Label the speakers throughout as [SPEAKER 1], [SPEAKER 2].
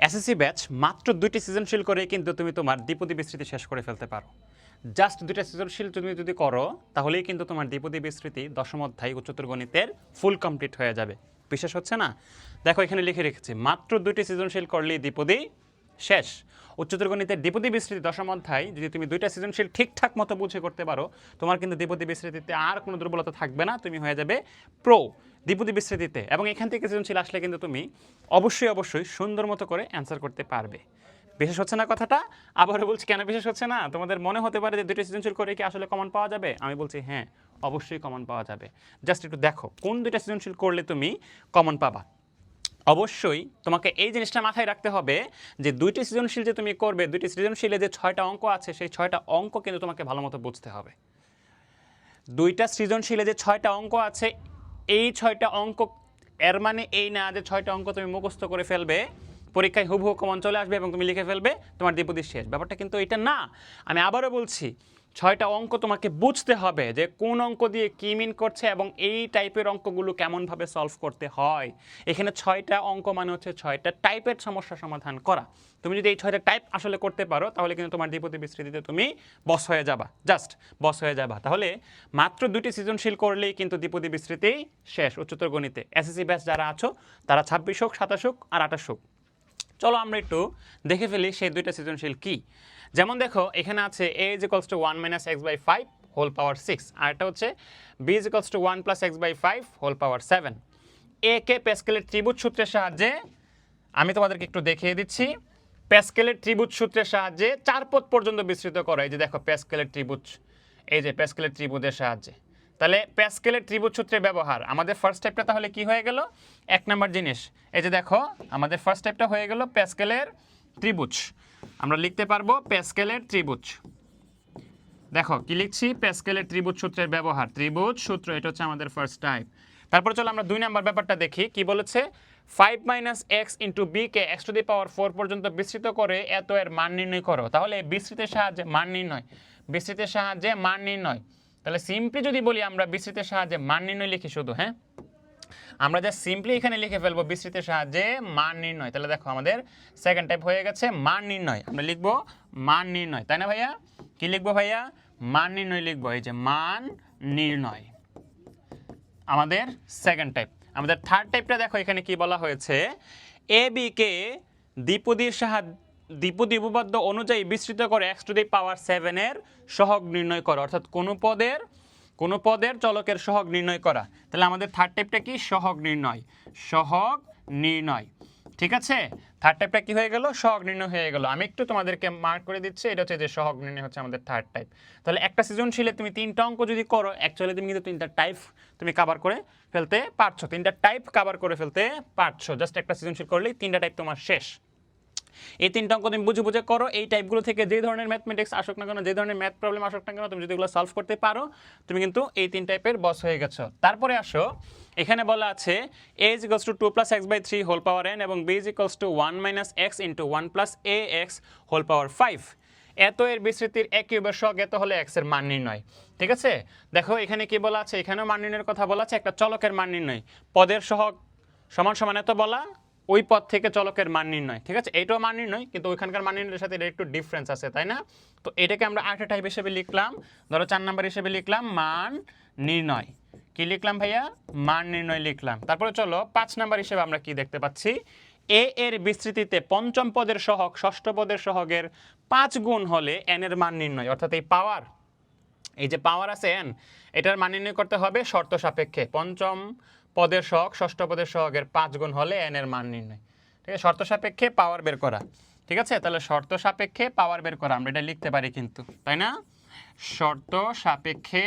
[SPEAKER 1] SSC batch মাত্র 2টি সৃজনশীল করে কিন্তু তুমি তোমার দ্বিপদী বিস্তৃতি শেষ করে ফেলতে পারো। জাস্ট 2টা সৃজনশীল তুমি যদি করো তাহলেই কিন্তু তোমার দ্বিপদী বিস্তৃতি দশম অধ্যায় উচ্চতর গণিতের ফুল কমপ্লিট হয়ে যাবে। বিশেষ হচ্ছে না? দেখো এখানে লিখে রেখেছি মাত্র 2টি সৃজনশীল করলেই দ্বিপদী শেষ। উচ্চতর গণিতের দ্বিপদী বিস্তৃতি দশম অধ্যায় যদি তুমি 2টা সৃজনশীল ঠিকঠাক মতো বুঝে করতে পারো, তোমার কিন্তু দ্বিপদী বিস্তৃতিতে আর কোনো দুর্বলতা থাকবে না, তুমি হয়ে যাবে প্রো দ্বিপদী বিস্তৃতিতে। এবং এখান থেকে সৃজনশীল আসলে কিন্তু তুমি অবশ্যই সুন্দর মতো করে অ্যান্সার করতে পারবে। বিশেষ হচ্ছে না কথাটা? আবারও বলছি, কেন বিশেষ হচ্ছে না? তোমাদের মনে হতে পারে যে 2টি সৃজনশীল করে কি আসলে কমন পাওয়া যাবে? আমি বলছি হ্যাঁ, অবশ্যই কমন পাওয়া যাবে। জাস্ট একটু দেখো কোন 2টা সৃজনশীল করলে তুমি কমন পাবা। অবশ্যই তোমাকে এই জিনিসটা মাথায় রাখতে হবে যে 2টি সৃজনশীল যে তুমি করবে, 2টি সৃজনশীলে যে 6টা অঙ্ক আছে সেই 6টা অঙ্ক কিন্তু তোমাকে ভালো মতো বুঝতে হবে। 2টা সৃজনশীলে যে 6টা অঙ্ক আছে এই 6টা অঙ্ক এর মানে এই না যে 6টা অঙ্ক তুমি মুখস্থ করে ফেলবে, পরীক্ষায় হুবহু কমন চলে আসবে এবং তুমি লিখে ফেলবে, তোমার দ্বিপদী শেষ। ব্যাপারটা কিন্তু এটা না। আমি আবারও বলছি, 6টা অঙ্ক তোমাকে বুঝতে হবে যে কোন অঙ্ক দিয়ে কী মিন করছে এবং এই টাইপের অঙ্কগুলো কেমনভাবে সলভ করতে হয়। এখানে 6টা অঙ্ক মানে হচ্ছে 6টা টাইপের সমস্যা সমাধান করা। তুমি যদি এই 6টা টাইপ আসলে করতে পারো তাহলে কিন্তু তোমার দ্বিপদী বিস্তৃতিতে তুমি বস হয়ে যাবা, জাস্ট বস হয়ে যাবা। তাহলে মাত্র 2টি সৃজনশীল করলেই কিন্তু দ্বিপদী বিস্তৃতি শেষ উচ্চতর গণিতে। এসএসসি ব্যাচ যারা আছো তারা 26 হোক, 27 হোক আর 28 হোক, চলো আমরা একটু দেখে ফেলি সেই 2টা সৃজনশীল কি। যেমন দেখো এখানে আছে a = 1 - x/5 হোল পাওয়ার 6, আর এটা হচ্ছে b = 1 + x/5 হোল পাওয়ার 7। এ কে প্যাসকেলের ত্রিভুজ সূত্রের সাহায্যে আমি তোমাদেরকে একটু দেখিয়ে দিচ্ছি। প্যাসকেলের ত্রিভুজ সূত্রের সাহায্যে 4 পদ পর্যন্ত বিস্তৃত করো। এই যে দেখো প্যাসকেলের ত্রিভুজ, এই যে প্যাসকেলের ত্রিভুজের সাহায্যে। তাহলে প্যাসকেলের ত্রিভুজ সূত্রের ব্যবহার, আমাদের ফার্স্ট স্টেপটা তাহলে কি হয়ে গেল? 1 নম্বর জিনিস, এই যে দেখো আমাদের ফার্স্ট স্টেপটা হয়ে গেল প্যাসকেলের ত্রিভুজ। আমরা লিখতে পারবো প্যাসকেলের ত্রিভুজ। দেখো কি লিখছি? প্যাসকেলের ত্রিভুজ সূত্রের ব্যবহার, ত্রিভুজ সূত্র, এটা হচ্ছে আমাদের ফার্স্ট টাইপ। তারপর চলো আমরা 2 নম্বর ব্যাপারটা দেখি কি বলেছে। 5 - x * b কে x⁴ পর্যন্ত বিস্তৃত করে এত এর মান নির্ণয় করো। তাহলে বিস্তৃতের সাহায্যে মান নির্ণয়, বিস্তৃতের সাহায্যে মান নির্ণয়। তাহলে সিম্পলি যদি বলি আমরা বিস্তৃতের সাহায্যে মান নির্ণয় লিখি শুধু, হ্যাঁ আমরা যা সিম্পলি এখানে লিখে ফেলবো বিস্তৃতের সাহায্যে মান নির্ণয়। তাহলে দেখো আমাদের সেকেন্ড টাইপ হয়ে গেছে মান নির্ণয়। আমরা লিখবো মান নির্ণয়, তাই না ভাইয়া? কি লিখবো ভাইয়া? মান নির্ণয় লিখবো। এই যে মান নির্ণয় আমাদের সেকেন্ড টাইপ। আমাদের থার্ড টাইপটা দেখো এখানে কি বলা হয়েছে, এ বি কে দ্বিপদীর সাহায্যে দ্বিপদী উপপাদ্য অনুযায়ী বিস্তৃত করে x⁴ এর সহগ নির্ণয় করো। অর্থাৎ কোনো পদের চলকের সহগ নির্ণয় করা। তাহলে আমাদের থার্ড টাইপটা কি? সহগ নির্ণয়, সহগ নির্ণয়। ঠিক আছে, থার্ড টাইপটা কি হয়ে গেল? সহগ নির্ণয় হয়ে গেল। আমি একটু তোমাদেরকে মার্ক করে দিচ্ছি, এটা হচ্ছে যে সহগ নির্ণয় হচ্ছে আমাদের থার্ড টাইপ। তাহলে একটা সৃজনশীলে তুমি 3টা অঙ্ক যদি করো, অ্যাকচুয়ালি তুমি কিন্তু 3টা টাইপ তুমি কভার করে ফেলতে পারছো, 3টা টাইপ কভার করে ফেলতে পারছো। জাস্ট একটা সৃজনশীল করলেই 3টা টাইপ তোমার শেষ। এই 3টা অঙ্ক তুমি বুঝে বুঝে করো। এই টাইপগুলো থেকে যে ধরনের ম্যাথমেটিক্স আসুক না কেন, যে ধরনের ম্যাথ প্রবলেম আসুক না কেন, তুমি যদি এগুলো সলভ করতে পারো তুমি কিন্তু এই 3 টাইপের বস হয়ে গেছো। তারপরে আসো, এখানে বলা আছে a = 2 + x/3 whole power n এবং b = 1 - x * 1 + ax হোল পাওয়ার 5। এত এর বিস্তৃতির এক কিউবের সহগ এত হলে x এর মান নির্ণয়। ঠিক আছে, দেখো এখানে কি বলা আছে, এখানেও মান নির্ণয়ের কথা বলা আছে, একটা চলকের মান নির্ণয়। পদের সহগ সমান সমান এত বলা, ওই পদ থেকে চলকের মান নির্ণয়। ঠিক আছে, এইটাও মান নির্ণয় কিন্তু ওইখানকার মান নির্ণয়ের সাথে এটা একটু ডিফারেন্স আছে, তাই না? তো এটাকে আমরা আরেকটা টাইপ হিসেবে লিখলাম, ধরো 4 নাম্বার হিসেবে লিখলাম মান নির্ণয়। কি লিখলাম ভাইয়া? মান নির্ণয় লিখলাম। তারপরে চলো 5 নাম্বার হিসেবে আমরা কি দেখতে পাচ্ছি, এ এর বিস্তৃতিতে পঞ্চম পদের সহগ ষষ্ঠ পদের সহগের 5 গুণ হলে n এর মান নির্ণয়। অর্থাৎ এই পাওয়ার, এই যে পাওয়ার আছে n, এটার মান নির্ণয় করতে হবে শর্ত সাপেক্ষে। পঞ্চম পদের সহগ ষষ্ঠ পদের সহগের 5 গুণ হলে n এর মান নির্ণয়। ঠিক আছে, শর্ত সাপেক্ষে পাওয়ার বের করা। ঠিক আছে, তাহলে শর্ত সাপেক্ষে পাওয়ার বের করা আমরা এটা লিখতে পারি কিন্তু, তাই না? শর্ত সাপেক্ষে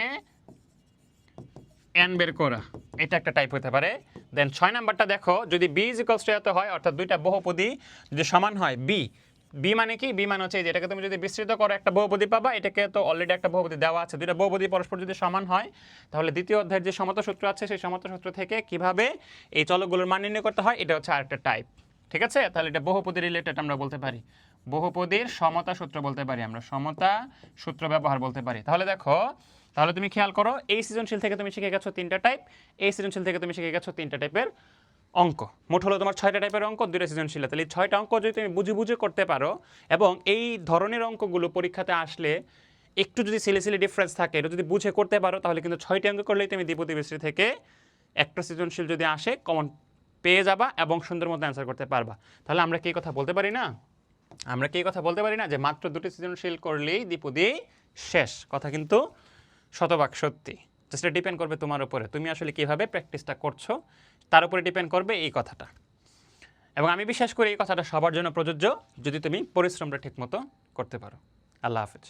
[SPEAKER 1] n বের করা, এটা একটা টাইপ হতে পারে। দেন 6 নাম্বারটা দেখো, যদি b = এত হয়, অর্থাৎ দুইটা বহুপদী যদি সমান হয়, b মানে কি? b মানে হচ্ছে যেটাকে তুমি যদি বিস্তৃত করো একটা বহুপদী পাবা, এটাকে তো অলরেডি একটা বহুপদী দেওয়া আছে। দুইটা বহুপদী পরস্পর যদি সমান হয় তাহলে দ্বিতীয় অধ্যায়ের যে সমতা সূত্র আছে সেই সমতা সূত্র থেকে কিভাবে এই চলকগুলোর মান নির্ণয় করতে হয়, এটা হচ্ছে আরেকটা টাইপ। ঠিক আছে, তাহলে এটা বহুপদী রিলেটেড আমরা বলতে পারি, বহুপদীর সমতা সূত্র বলতে পারি, আমরা সমতা সূত্র ব্যবহার বলতে পারি। তাহলে দেখো, তাহলে তুমি খেয়াল করো এই সৃজনশীল থেকে তুমি শিখে গেছো 3টা টাইপ, এই সৃজনশীল থেকে তুমি শিখে গেছো 3টা টাইপের অঙ্ক মোট হলো তোমার 6টা টাইপের অঙ্ক, 2টা সৃজনশীল। তাহলে এই 6টা অঙ্ক যদি তুমি বুঝে বুঝে করতে পারো, এবং এই ধরনের অঙ্কগুলো পরীক্ষাতে আসলে একটু যদি সিলি ডিফারেন্স থাকে, এটা যদি বুঝে করতে পারো, তাহলে কিন্তু 6টি অঙ্ক করলেই তুমি দ্বিপদী বিস্তৃতি থেকে একটা সৃজনশীল যদি আসে কমন পেয়ে যাবা এবং সুন্দর মতো অ্যান্সার করতে পারবা। তাহলে আমরা কি এই কথা বলতে পারি না? আমরা কি এই কথা বলতে পারি না যে মাত্র 2টি সৃজনশীল করলেই দ্বিপদী শেষ? কথা কিন্তু শতভাগ সত্যি। জাস্ট ডিপেন্ড করবে তোমার উপরে, তুমি আসলে কিভাবে প্র্যাকটিসটা করছো তার উপরে ডিপেন্ড করবে এই কথাটা। এবং আমি বিশ্বাস করি এই কথাটা সবার জন্য প্রযোজ্য, যদি তুমি পরিশ্রমটা ঠিকমতো করতে পারো। আল্লাহ হাফেজ।